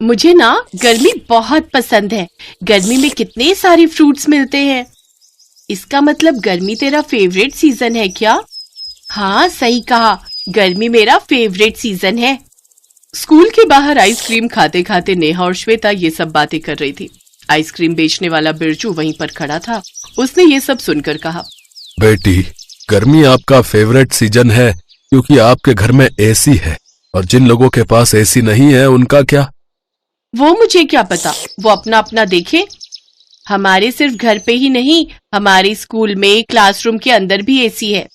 मुझे ना गर्मी बहुत पसंद है। गर्मी में कितने सारे फ्रूट्स मिलते हैं। इसका मतलब गर्मी तेरा फेवरेट सीजन है क्या? हाँ, सही कहा, गर्मी मेरा फेवरेट सीजन है। स्कूल के बाहर आइसक्रीम खाते खाते नेहा और श्वेता ये सब बातें कर रही थी। आइसक्रीम बेचने वाला बिरजू वहीं पर खड़ा था। उसने ये सब सुनकर कहा, बेटी, गर्मी आपका फेवरेट सीजन है क्योंकि आपके घर में एसी है, और जिन लोगों के पास एसी नहीं है उनका क्या? वो मुझे क्या पता, वो अपना अपना देखे। हमारे सिर्फ घर पे ही नहीं, हमारे स्कूल में क्लासरूम के अंदर भी एसी है।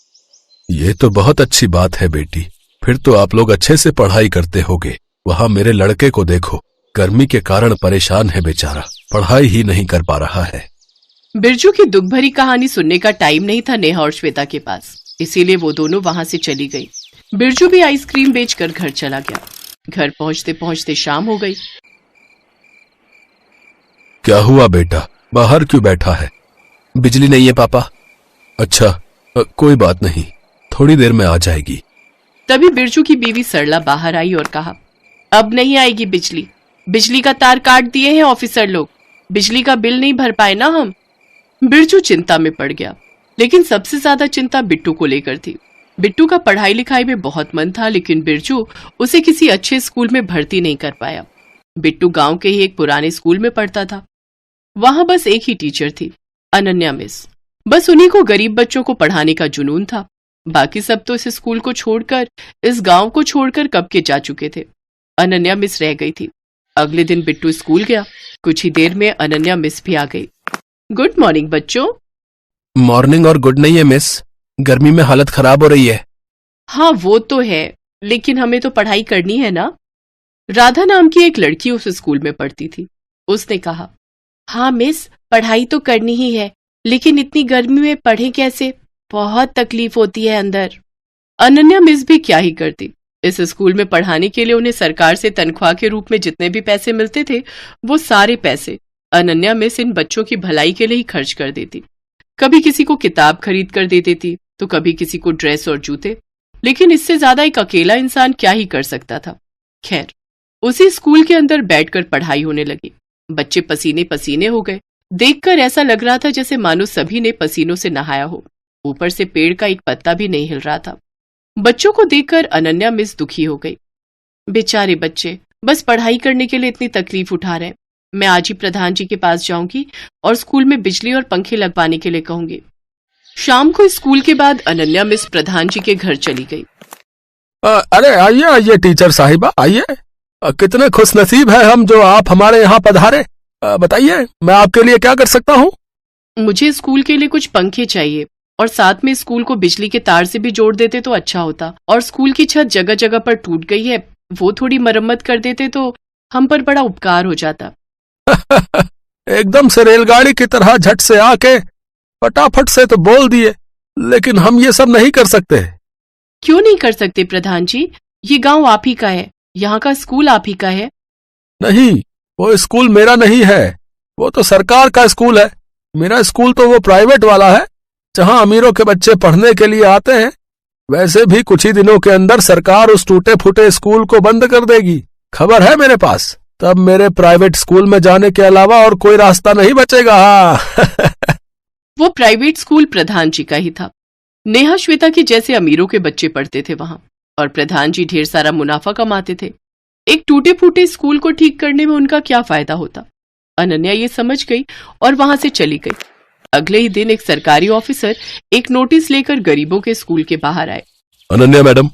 ये तो बहुत अच्छी बात है बेटी, फिर तो आप लोग अच्छे से पढ़ाई करते होगे। वहाँ मेरे लड़के को देखो, गर्मी के कारण परेशान है बेचारा, पढ़ाई ही नहीं कर पा रहा है। बिरजू की दुख भरी कहानी सुनने का टाइम नहीं था नेहा और श्वेता के पास, इसीलिए वो दोनों वहां से चली गई। बिरजू भी आइसक्रीम बेचकर घर चला गया। घर पहुंचते पहुंचते शाम हो गई। क्या हुआ बेटा, बाहर क्यों बैठा है? बिजली नहीं है पापा। अच्छा, कोई बात नहीं, थोड़ी देर में आ जाएगी। तभी बिरजू की बीवी सरला बाहर आई और कहा, अब नहीं आएगी बिजली, बिजली का तार काट दिए हैं ऑफिसर लोग, बिजली का बिल नहीं भर पाए ना हम। बिरजू चिंता में पड़ गया, लेकिन सबसे ज्यादा चिंता बिट्टू को लेकर थी। बिट्टू का पढ़ाई लिखाई में बहुत मन था, लेकिन बिरजू उसे किसी अच्छे स्कूल में भर्ती नहीं कर पाया। बिट्टू गांव के ही एक पुराने स्कूल में पढ़ता था। वहां बस एक ही टीचर थी, अनन्या मिस। बस उन्हीं को गरीब बच्चों को पढ़ाने का जुनून था। बाकी सब तो इस स्कूल को छोड़कर, इस गांव को छोड़कर कब के जा चुके थे। अनन्या मिस रह गई थी। अगले दिन बिट्टू स्कूल गया। कुछ ही देर में अनन्या मिस भी आ गई। गुड मॉर्निंग बच्चों। मॉर्निंग और गुड नहीं है मिस, गर्मी में हालत खराब हो रही है। हाँ वो तो है, लेकिन हमें तो पढ़ाई करनी है ना। राधा नाम की एक लड़की उस स्कूल में पढ़ती थी। उसने कहा, हाँ मिस, पढ़ाई तो करनी ही है, लेकिन इतनी गर्मी में पढ़ें कैसे, बहुत तकलीफ होती है अंदर। अनन्या मिस भी क्या ही करती। इस स्कूल में पढ़ाने के लिए उन्हें सरकार से तनख्वाह के रूप में जितने भी पैसे मिलते थे, वो सारे पैसे अनन्या मिस इन बच्चों की भलाई के लिए ही खर्च कर देती। कभी किसी को किताब खरीद कर दे देती, तो कभी किसी को ड्रेस और जूते। लेकिन इससे ज्यादा एक अकेला इंसान क्या ही कर सकता था। खैर, उसी स्कूल के अंदर बैठकर पढ़ाई होने लगी। बच्चे पसीने पसीने हो गए। देखकर ऐसा लग रहा था जैसे मानो सभी ने पसीनों से नहाया हो। ऊपर से पेड़ का एक पत्ता भी नहीं हिल रहा था। बच्चों को देखकर अनन्या मिस दुखी हो गई। बेचारे बच्चे बस पढ़ाई करने के लिए इतनी तकलीफ उठा रहे हैं। मैं आज ही प्रधान जी के पास जाऊंगी और स्कूल में बिजली और पंखे लगवाने के लिए कहूंगी। शाम को स्कूल के बाद अनन्या मिस प्रधान जी के घर चली गई। अरे आइए आइए टीचर साहिबा, आइए। कितने खुश नसीब है हम जो आप हमारे यहाँ पधारे। बताइए, मैं आपके लिए क्या कर सकता हूँ? मुझे स्कूल के लिए कुछ पंखे चाहिए, और साथ में स्कूल को बिजली के तार से भी जोड़ देते तो अच्छा होता। और स्कूल की छत जगह जगह पर टूट गई है, वो थोड़ी मरम्मत कर देते तो हम पर बड़ा उपकार हो जाता। एकदम से रेलगाड़ी की तरह झट से आके फटाफट से तो बोल दिए, लेकिन हम ये सब नहीं कर सकते। क्यों नहीं कर सकते प्रधान जी? ये गांव आप ही का है, यहाँ का स्कूल आप ही का है। नहीं, वो स्कूल मेरा नहीं है, वो तो सरकार का स्कूल है। मेरा स्कूल तो वो प्राइवेट वाला है, जहाँ अमीरों के बच्चे पढ़ने के लिए आते हैं। वैसे भी कुछ ही दिनों के अंदर सरकार उस टूटे फूटे स्कूल को बंद कर देगी, खबर है मेरे पास। तब मेरे प्राइवेट स्कूल में जाने के अलावा और कोई रास्ता नहीं बचेगा। वो प्राइवेट स्कूल प्रधान जी का ही था। नेहा श्वेता के जैसे अमीरों के बच्चे पढ़ते थे वहां, और प्रधान जी ढेर सारा मुनाफा कमाते थे। एक टूटे फूटे स्कूल को ठीक करने में उनका क्या फायदा होता। अनन्या ये समझ गई और वहां से चली गई। अगले ही दिन एक सरकारी ऑफिसर एक नोटिस लेकर गरीबों के स्कूल के बाहर आए। अनन्या मैडम,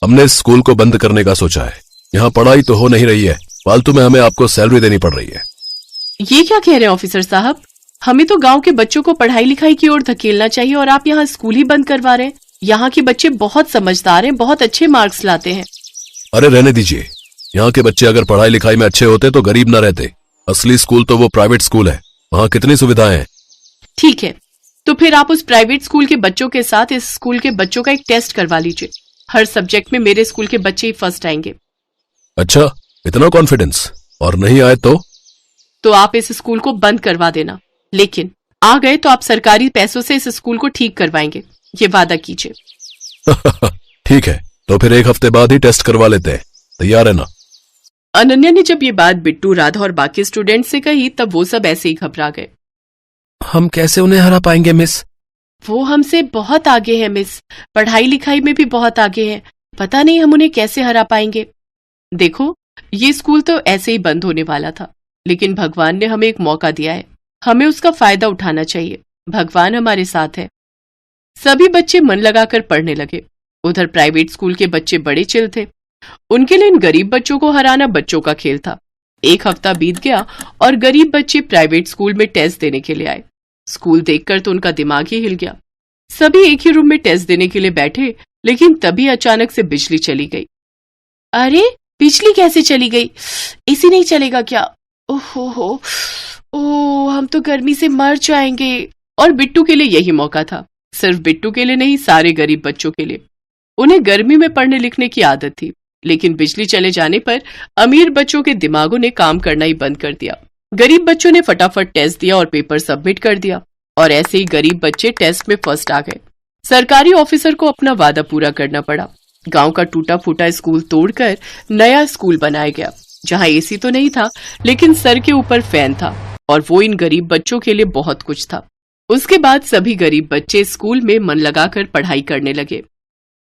हमने स्कूल को बंद करने का सोचा है। यहाँ पढ़ाई तो हो नहीं रही है, फालतू में हमें आपको सैलरी देनी पड़ रही है। ये क्या कह रहे हैं ऑफिसर साहब? हमें तो गांव के बच्चों को पढ़ाई लिखाई की ओर धकेलना चाहिए, और आप यहाँ स्कूल ही बंद करवा रहे हैं। यहाँ के बच्चे बहुत समझदार हैं, बहुत अच्छे मार्क्स लाते हैं। अरे रहने दीजिए, यहाँ के बच्चे अगर पढ़ाई लिखाई में अच्छे होते तो गरीब न रहते। असली स्कूल तो वो प्राइवेट स्कूल है, वहाँ कितनी सुविधाएं हैं। ठीक है, तो फिर आप उस प्राइवेट स्कूल के बच्चों के साथ इस स्कूल के बच्चों का एक टेस्ट करवा लीजिए। हर सब्जेक्ट में मेरे स्कूल के बच्चे ही फर्स्ट आएंगे। अच्छा, इतना कॉन्फिडेंस? और नहीं आए तो आप इस स्कूल को बंद करवा देना, लेकिन आ गए तो आप सरकारी पैसों से इस स्कूल को ठीक करवाएंगे, ये वादा कीजिए। ठीक है, तो फिर एक हफ्ते बाद ही टेस्ट करवा लेते हैं। तैयार है ना? अनन्या ने जब ये बात बिट्टू, राधा और बाकी स्टूडेंट से कही तब वो सब ऐसे ही घबरा गए। हम कैसे उन्हें हरा पाएंगे मिस? वो हमसे बहुत आगे है मिस, पढ़ाई लिखाई में भी बहुत आगे है, पता नहीं हम उन्हें कैसे हरा पाएंगे। देखो, ये स्कूल तो ऐसे ही बंद होने वाला था, लेकिन भगवान ने हमें एक मौका दिया है, हमें उसका फायदा उठाना चाहिए। भगवान हमारे साथ है। सभी बच्चे मन लगाकर पढ़ने लगे। उधर प्राइवेट स्कूल के बच्चे बड़े चिल थे। उनके लिए इन गरीब बच्चों को हराना बच्चों का खेल था। एक हफ्ता बीत गया और गरीब बच्चे प्राइवेट स्कूल में टेस्ट देने के लिए आए। स्कूल देखकर तो उनका दिमाग ही हिल गया। सभी एक ही रूम में टेस्ट देने के लिए बैठे, लेकिन तभी अचानक से बिजली चली गई। अरे, बिजली कैसे चली गई? एसी नहीं चलेगा क्या? ओहो, हम तो गर्मी से मर जाएंगे। और बिट्टू के लिए यही मौका था। सिर्फ बिट्टू के लिए नहीं, सारे गरीब बच्चों के लिए। उन्हें गर्मी में पढ़ने लिखने की आदत थी, लेकिन बिजली चले जाने पर अमीर बच्चों के दिमागों ने काम करना ही बंद कर दिया। गरीब बच्चों ने फटाफट टेस्ट दिया और पेपर सबमिट कर दिया, और ऐसे ही गरीब बच्चे टेस्ट में फर्स्ट आ गए। सरकारी ऑफिसर को अपना वादा पूरा करना पड़ा। गांव का टूटा फूटा स्कूल तोड़कर नया स्कूल बनाया गया, जहां एसी तो नहीं था, लेकिन सर के ऊपर फैन था, और वो इन गरीब बच्चों के लिए बहुत कुछ था। उसके बाद सभी गरीब बच्चे स्कूल में मन लगाकर पढ़ाई करने लगे।